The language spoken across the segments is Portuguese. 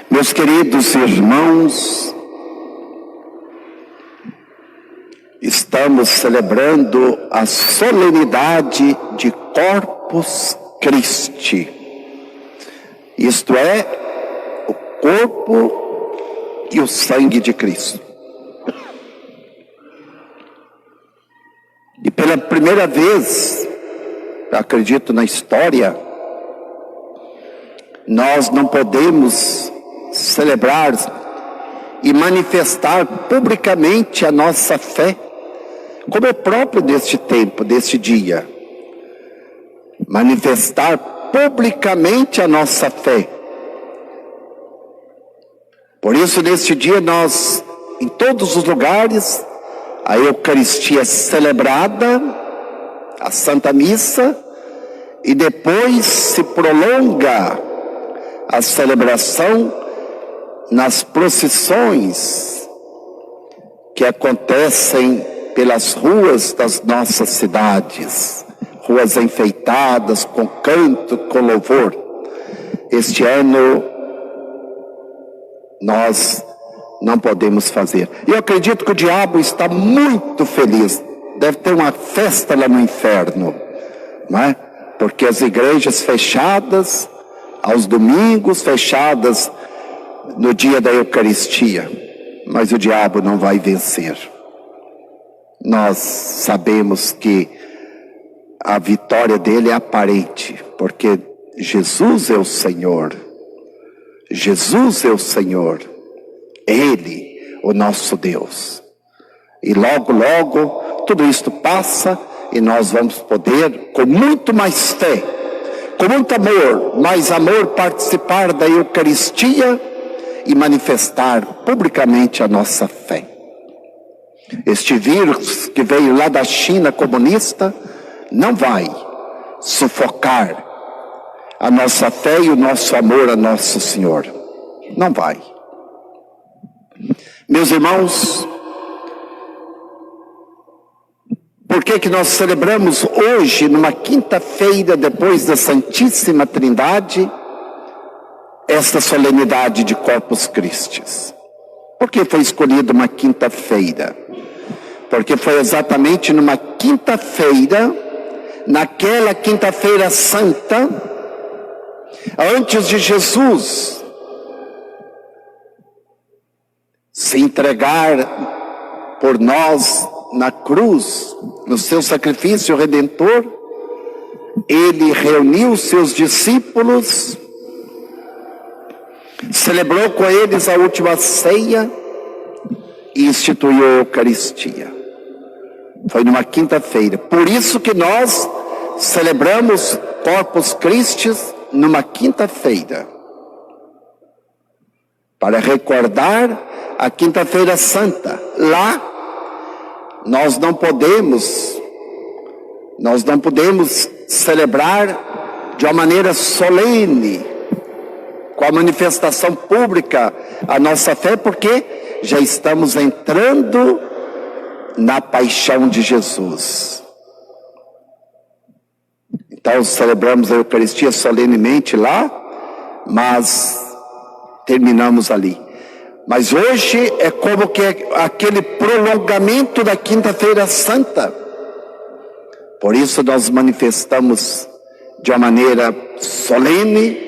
Meus queridos irmãos, estamos celebrando a solenidade de Corpus Christi, isto é, o corpo e o sangue de Cristo. E pela primeira vez, acredito na história, nós não podemos celebrar e manifestar publicamente a nossa fé, como é próprio deste tempo, deste dia. Manifestar publicamente a nossa fé. Por isso, neste dia, nós, em todos os lugares, a Eucaristia é celebrada, a Santa Missa, e depois se prolonga a celebração nas procissões que acontecem pelas ruas das nossas cidades, ruas enfeitadas com canto, com louvor. Este ano nós não podemos fazer. Eu acredito que o diabo está muito feliz, deve ter uma festa lá no inferno, não é? Porque as igrejas fechadas aos domingos, fechadas no dia da Eucaristia, mas o diabo não vai vencer. Nós sabemos que a vitória dele é aparente, porque Jesus é o Senhor. Jesus é o Senhor. Ele, o nosso Deus. E logo, logo, tudo isto passa e nós vamos poder, com muito mais fé, com muito amor, mais amor, participar da Eucaristia e manifestar publicamente a nossa fé. Este vírus que veio lá da China comunista não vai sufocar a nossa fé e o nosso amor a Nosso Senhor. Não vai. Meus irmãos, por que nós celebramos hoje, numa quinta-feira depois da Santíssima Trindade, esta solenidade de Corpus Christi? Por que foi escolhida uma quinta-feira? Porque foi exatamente numa quinta-feira, naquela quinta-feira santa, antes de Jesus se entregar por nós na cruz, no seu sacrifício redentor, ele reuniu seus discípulos, celebrou com eles a última ceia e instituiu a Eucaristia. Foi numa quinta-feira. Por isso que nós celebramos Corpus Christi numa quinta-feira, para recordar a quinta-feira santa. Lá nós não podemos celebrar de uma maneira solene, com a manifestação pública, a nossa fé, porque já estamos entrando na paixão de Jesus. Então celebramos a Eucaristia solenemente lá, mas terminamos ali. Mas hoje é como que aquele prolongamento da quinta-feira santa. Por isso nós manifestamos de uma maneira solene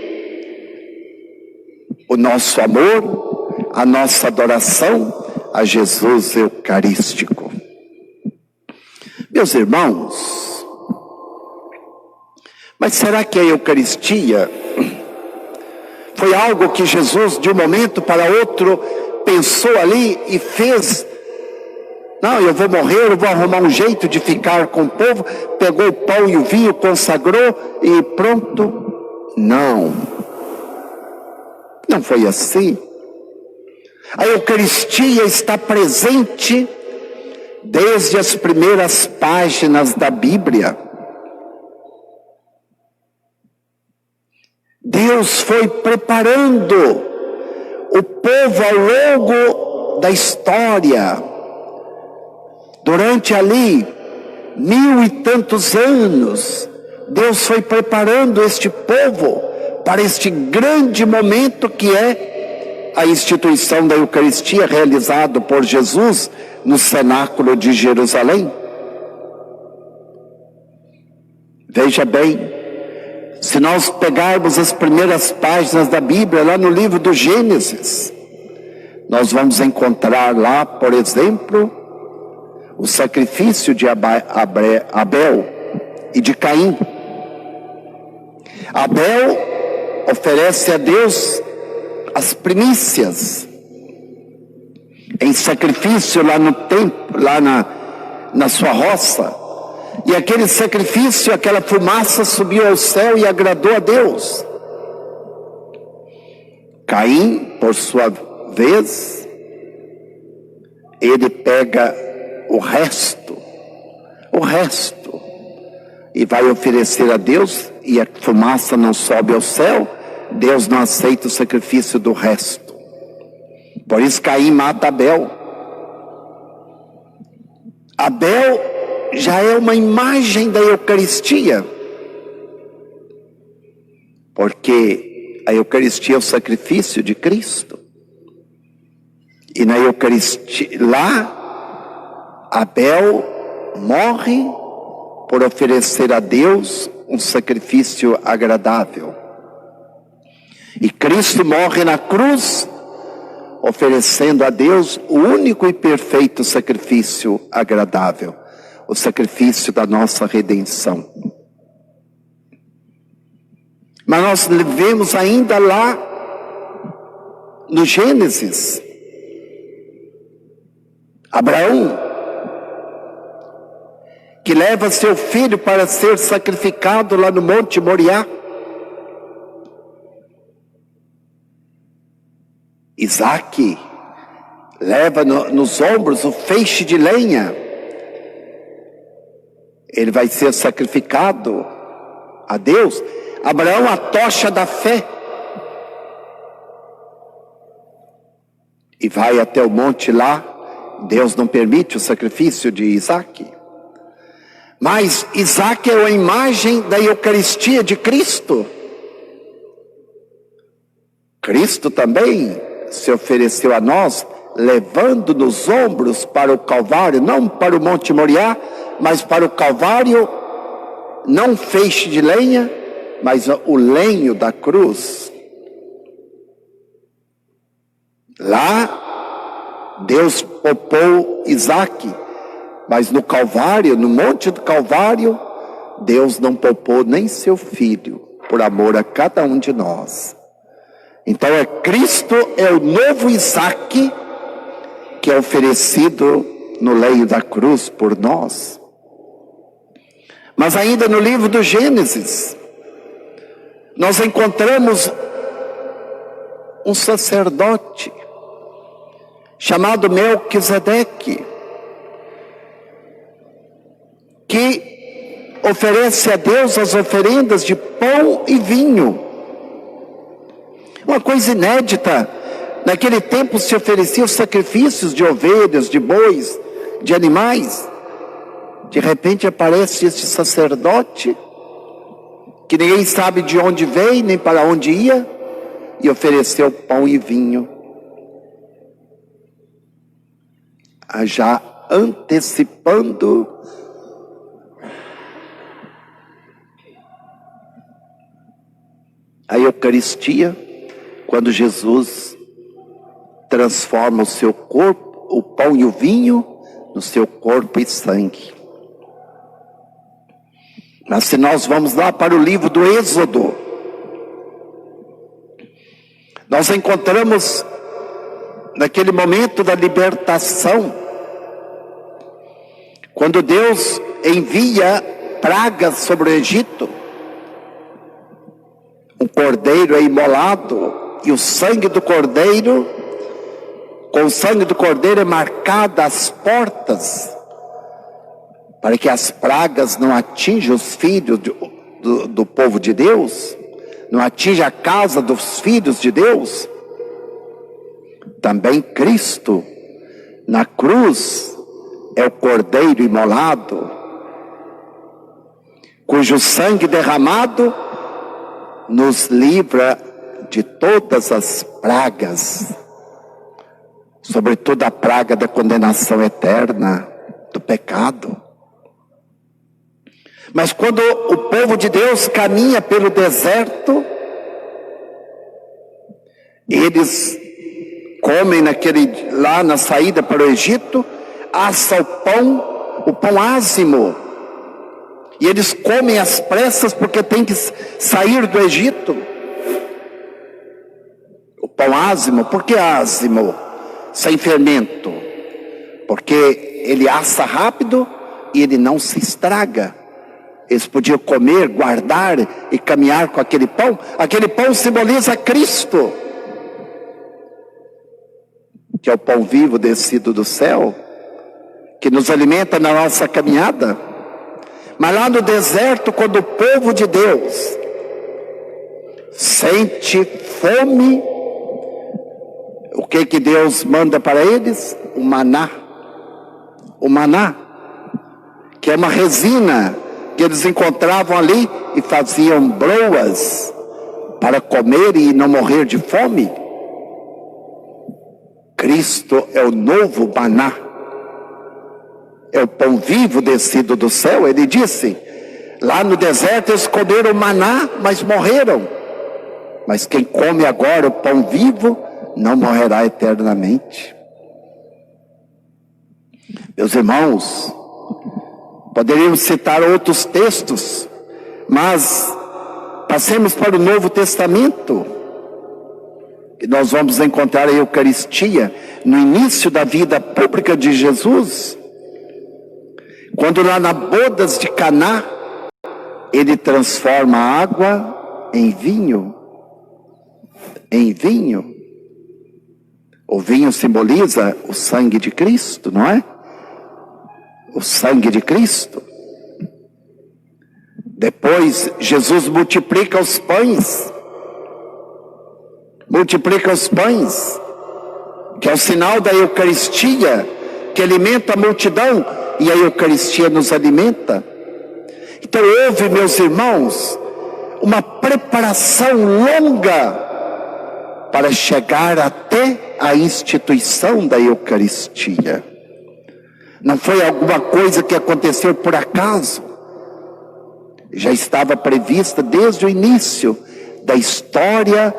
o nosso amor, a nossa adoração a Jesus Eucarístico. Meus irmãos, mas será que a Eucaristia foi algo que Jesus, de um momento para outro, pensou ali e fez? Não, eu vou morrer, eu vou arrumar um jeito de ficar com o povo, pegou o pão e o vinho, consagrou e pronto. Não foi assim. A Eucaristia está presente desde as primeiras páginas da Bíblia. Deus foi preparando o povo ao longo da história, durante ali 1000 e tantos anos. Deus foi preparando este povo para este grande momento que é a instituição da Eucaristia realizada por Jesus no cenáculo de Jerusalém? Veja bem, se nós pegarmos as primeiras páginas da Bíblia, lá no livro do Gênesis, nós vamos encontrar lá, por exemplo, o sacrifício de Abel e de Caim. Abel oferece a Deus as primícias em sacrifício lá no templo, lá na sua roça. E aquele sacrifício, aquela fumaça subiu ao céu e agradou a Deus. Caim, por sua vez, ele pega o resto, e vai oferecer a Deus, e a fumaça não sobe ao céu. Deus não aceita o sacrifício do resto. Por isso Caim mata Abel. Abel já é uma imagem da Eucaristia, porque a Eucaristia é o sacrifício de Cristo. E na Eucaristia, lá, Abel morre por oferecer a Deus um sacrifício agradável. E Cristo morre na cruz, oferecendo a Deus o único e perfeito sacrifício agradável, o sacrifício da nossa redenção. Mas nós vemos ainda lá no Gênesis, Abraão, que leva seu filho para ser sacrificado lá no Monte Moriá. Isaque leva nos ombros o feixe de lenha. Ele vai ser sacrificado a Deus. Abraão, a tocha da fé. E vai até o monte lá. Deus não permite o sacrifício de Isaque. Mas Isaque é a imagem da Eucaristia de Cristo. Cristo também se ofereceu a nós, levando nos ombros para o Calvário, não para o Monte Moriá, mas para o Calvário, não feixe de lenha, mas o lenho da cruz. Lá, Deus poupou Isaque, mas no Calvário, no Monte do Calvário, Deus não poupou nem seu filho, por amor a cada um de nós. Então Cristo é o novo Isaque, que é oferecido no leito da cruz por nós. Mas ainda no livro do Gênesis, nós encontramos um sacerdote chamado Melquisedeque, que oferece a Deus as oferendas de pão e vinho. Uma coisa inédita. Naquele tempo se ofereciam sacrifícios de ovelhas, de bois, de animais. De repente aparece este sacerdote, que ninguém sabe de onde veio, nem para onde ia, e ofereceu pão e vinho. Já antecipando a Eucaristia, quando Jesus transforma o seu corpo, o pão e o vinho, no seu corpo e sangue. Mas se nós vamos lá para o livro do Êxodo, nós encontramos naquele momento da libertação, quando Deus envia pragas sobre o Egito, um cordeiro é imolado, e o sangue do cordeiro, com o sangue do cordeiro é marcada as portas, para que as pragas não atinjam os filhos do povo de Deus, não atinjam a casa dos filhos de Deus. Também Cristo, na cruz, é o cordeiro imolado, cujo sangue derramado nos livra de todas as pragas. sobretudo a praga da condenação eterna, do pecado. Mas quando o povo de Deus caminha pelo deserto, eles comem lá na saída para o Egito, assa o pão ázimo. E eles comem às pressas porque tem que sair do Egito. O pão ázimo, por que ázimo? Sem fermento. Porque ele assa rápido e ele não se estraga. Eles podiam comer, guardar e caminhar com aquele pão. Aquele pão simboliza Cristo, que é o pão vivo descido do céu, que nos alimenta na nossa caminhada. Mas lá no deserto, quando o povo de Deus sente fome, o que Deus manda para eles? O maná. O maná, que é uma resina que eles encontravam ali e faziam broas para comer e não morrer de fome. Cristo é o novo maná, é o pão vivo descido do céu. Ele disse, lá no deserto eles comeram maná, mas morreram. Mas quem come agora o pão vivo, não morrerá eternamente. Meus irmãos, poderíamos citar outros textos, mas passemos para o Novo Testamento. E nós vamos encontrar a Eucaristia no início da vida pública de Jesus, quando lá na bodas de Caná, ele transforma a água em vinho. Em vinho. O vinho simboliza o sangue de Cristo, não é? O sangue de Cristo. Depois Jesus multiplica os pães. Multiplica os pães, que é o sinal da Eucaristia, que alimenta a multidão, e a Eucaristia nos alimenta. Então houve, meus irmãos, uma preparação longa para chegar até a instituição da Eucaristia. Não foi alguma coisa que aconteceu por acaso. Já estava prevista desde o início da história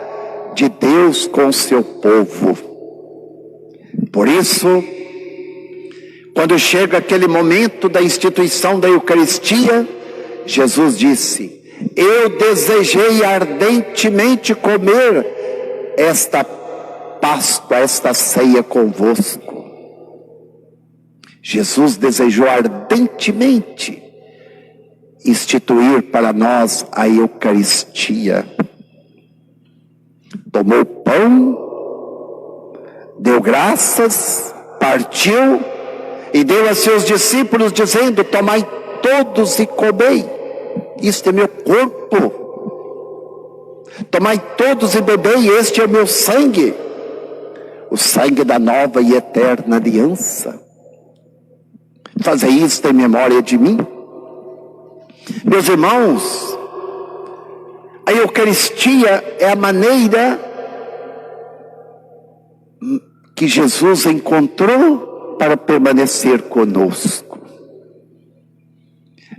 de Deus com o seu povo. Por isso, quando chega aquele momento da instituição da Eucaristia, Jesus disse: eu desejei ardentemente comer esta Páscoa, esta ceia convosco. Jesus desejou ardentemente instituir para nós a Eucaristia. Tomou o pão, deu graças, partiu e deu a seus discípulos, dizendo: tomai todos e comei, isto é meu corpo. Tomai todos e bebei, este é o meu sangue, o sangue da nova e eterna aliança. Fazei isto em memória de mim. Meus irmãos, a Eucaristia é a maneira que Jesus encontrou para permanecer conosco.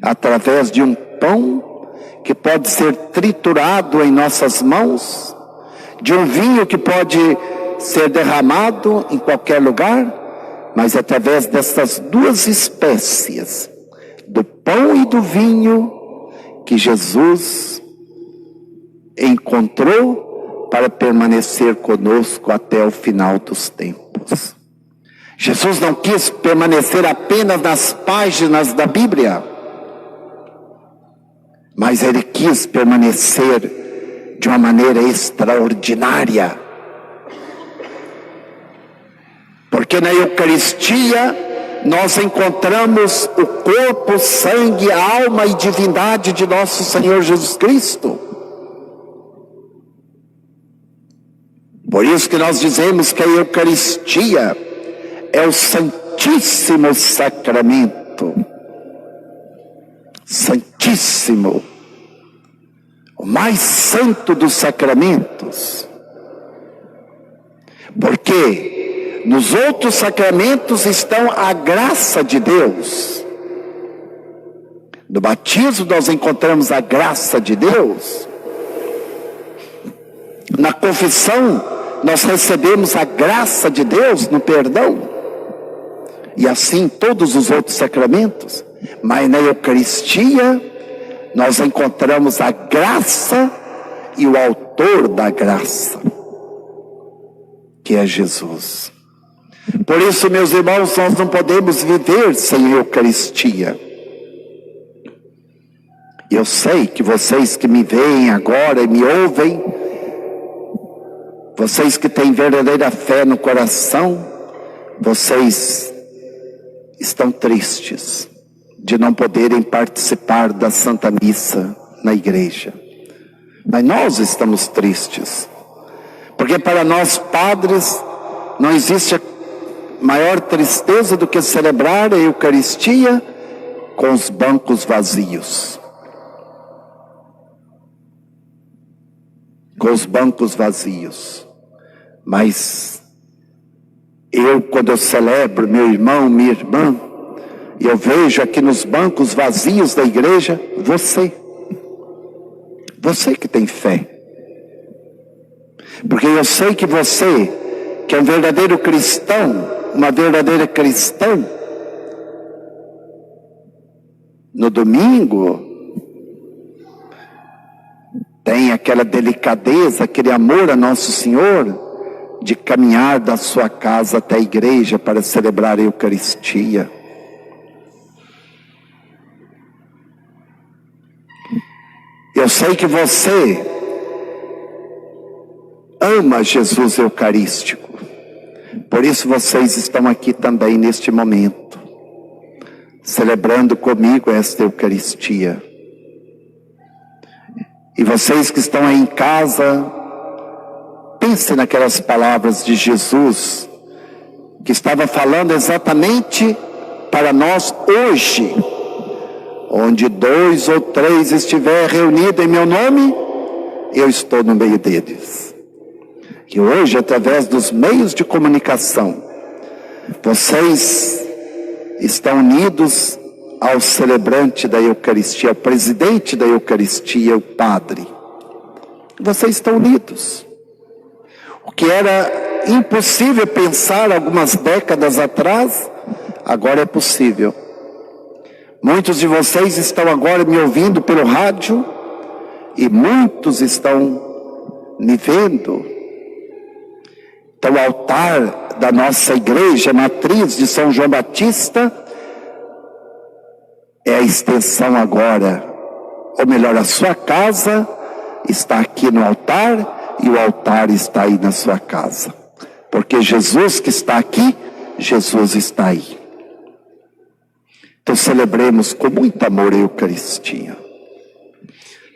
Através de um pão que pode ser triturado em nossas mãos, de um vinho que pode ser derramado em qualquer lugar, mas através dessas duas espécies, do pão e do vinho, que Jesus encontrou para permanecer conosco até o final dos tempos. Jesus não quis permanecer apenas nas páginas da Bíblia, mas ele quis permanecer de uma maneira extraordinária. Porque na Eucaristia nós encontramos o corpo, sangue, alma e divindade de nosso Senhor Jesus Cristo. Por isso que nós dizemos que a Eucaristia é o Santíssimo Sacramento. Santíssimo, o mais santo dos sacramentos. Porque nos outros sacramentos estão a graça de Deus. No batismo nós encontramos a graça de Deus. Na confissão nós recebemos a graça de Deus no perdão. E assim todos os outros sacramentos. Mas na Eucaristia nós encontramos a graça e o autor da graça, que é Jesus. Por isso, meus irmãos, nós não podemos viver sem Eucaristia. Eu sei que vocês que me veem agora e me ouvem, vocês que têm verdadeira fé no coração, vocês estão tristes de não poderem participar da Santa Missa na igreja. Mas nós estamos tristes, porque para nós padres não existe maior tristeza do que celebrar a Eucaristia com os bancos vazios. Com os bancos vazios. Mas eu, quando eu celebro, meu irmão, minha irmã, eu vejo aqui nos bancos vazios da igreja, você que tem fé. Porque eu sei que você, que é um verdadeiro cristão, uma verdadeira cristã, no domingo, tem aquela delicadeza, aquele amor a Nosso Senhor, de caminhar da sua casa até a igreja para celebrar a Eucaristia. Eu sei que você ama Jesus Eucarístico. Por isso vocês estão aqui também neste momento, celebrando comigo esta Eucaristia. E vocês que estão aí em casa, pense naquelas palavras de Jesus, que estava falando exatamente para nós hoje. Onde 2 ou 3 estiver reunido em meu nome, eu estou no meio deles. E hoje, através dos meios de comunicação, vocês estão unidos ao celebrante da Eucaristia, ao presidente da Eucaristia, o Padre. Vocês estão unidos. O que era impossível pensar algumas décadas atrás, agora é possível. Muitos de vocês estão agora me ouvindo pelo rádio e muitos estão me vendo. Então, o altar da nossa igreja matriz de São João Batista é a extensão agora, ou melhor, a sua casa está aqui no altar e o altar está aí na sua casa. Porque Jesus que está aqui, Jesus está aí. Então celebremos com muito amor a Eucaristia.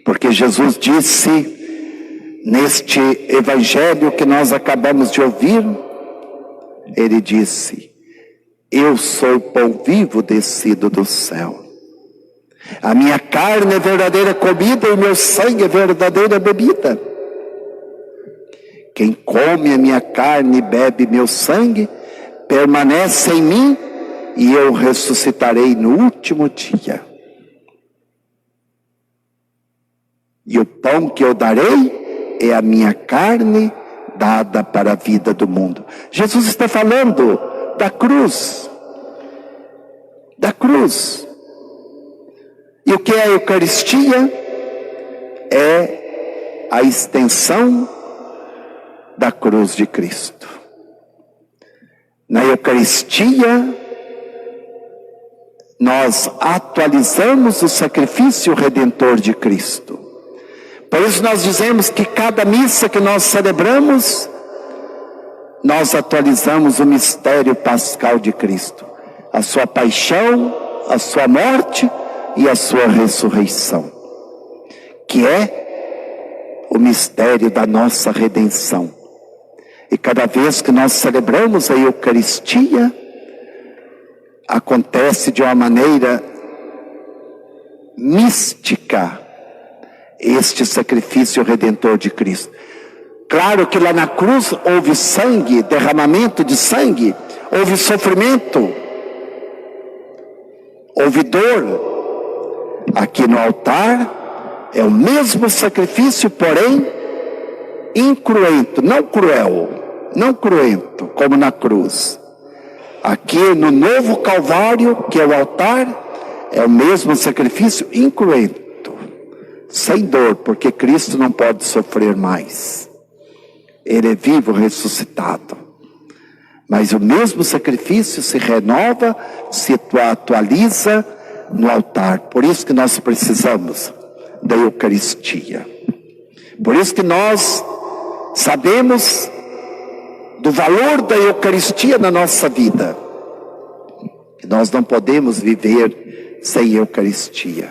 Porque Jesus disse, neste evangelho que nós acabamos de ouvir, ele disse, eu sou o pão vivo descido do céu. A minha carne é verdadeira comida e o meu sangue é verdadeira bebida. Quem come a minha carne e bebe meu sangue, permanece em mim e eu ressuscitarei no último dia. E o pão que eu darei é a minha carne dada para a vida do mundo. Jesus está falando da cruz. Da cruz. E o que é a Eucaristia? É a extensão da cruz de Cristo. Na Eucaristia, nós atualizamos o sacrifício redentor de Cristo. Por isso nós dizemos que cada missa que nós celebramos, nós atualizamos o mistério pascal de Cristo. A sua paixão, a sua morte e a sua ressurreição. Que é o mistério da nossa redenção. E cada vez que nós celebramos a Eucaristia, acontece de uma maneira mística este sacrifício redentor de Cristo. Claro que lá na cruz houve sangue, derramamento de sangue, houve sofrimento, houve dor. Aqui no altar é o mesmo sacrifício, porém incruento, não cruel, não cruento, como na cruz. Aqui no novo Calvário, que é o altar, é o mesmo sacrifício incruento, sem dor, porque Cristo não pode sofrer mais. Ele é vivo, ressuscitado. Mas o mesmo sacrifício se renova, se atualiza no altar. Por isso que nós precisamos da Eucaristia. Por isso que nós sabemos do valor da Eucaristia na nossa vida. Que nós não podemos viver sem Eucaristia.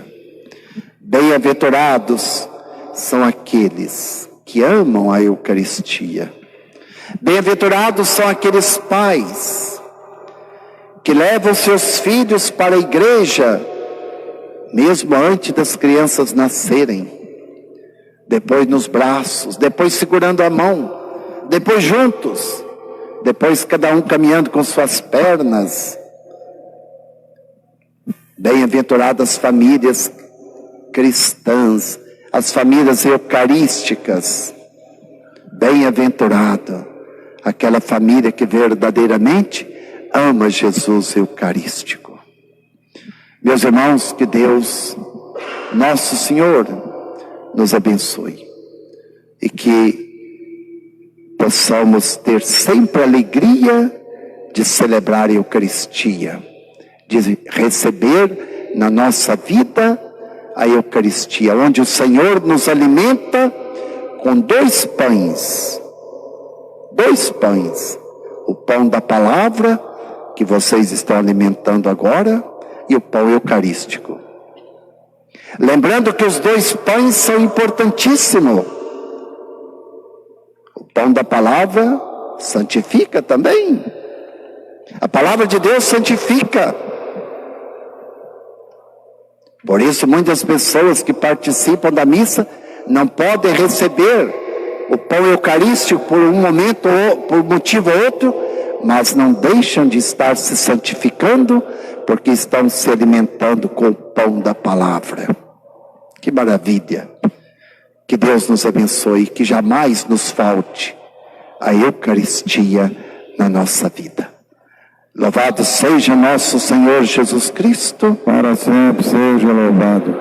Bem-aventurados são aqueles que amam a Eucaristia. Bem-aventurados são aqueles pais que levam seus filhos para a igreja, mesmo antes das crianças nascerem, depois nos braços, depois segurando a mão, depois juntos, depois cada um caminhando com suas pernas. Bem-aventuradas famílias cristãs, as famílias eucarísticas. Bem-aventurado aquela família que verdadeiramente ama Jesus eucarístico. Meus irmãos, que Deus, nosso Senhor, nos abençoe. E que possamos ter sempre a alegria de celebrar a Eucaristia. De receber na nossa vida a Eucaristia, onde o Senhor nos alimenta com 2 pães. 2 pães. O pão da palavra, que vocês estão alimentando agora, e o pão eucarístico. Lembrando que os 2 pães são importantíssimos. O pão da palavra santifica também. A palavra de Deus santifica. Por isso, muitas pessoas que participam da missa não podem receber o pão eucarístico por um momento ou por motivo ou outro, mas não deixam de estar se santificando porque estão se alimentando com o pão da palavra. Que maravilha! Que Deus nos abençoe, que jamais nos falte a Eucaristia na nossa vida. Louvado seja nosso Senhor Jesus Cristo, para sempre seja louvado.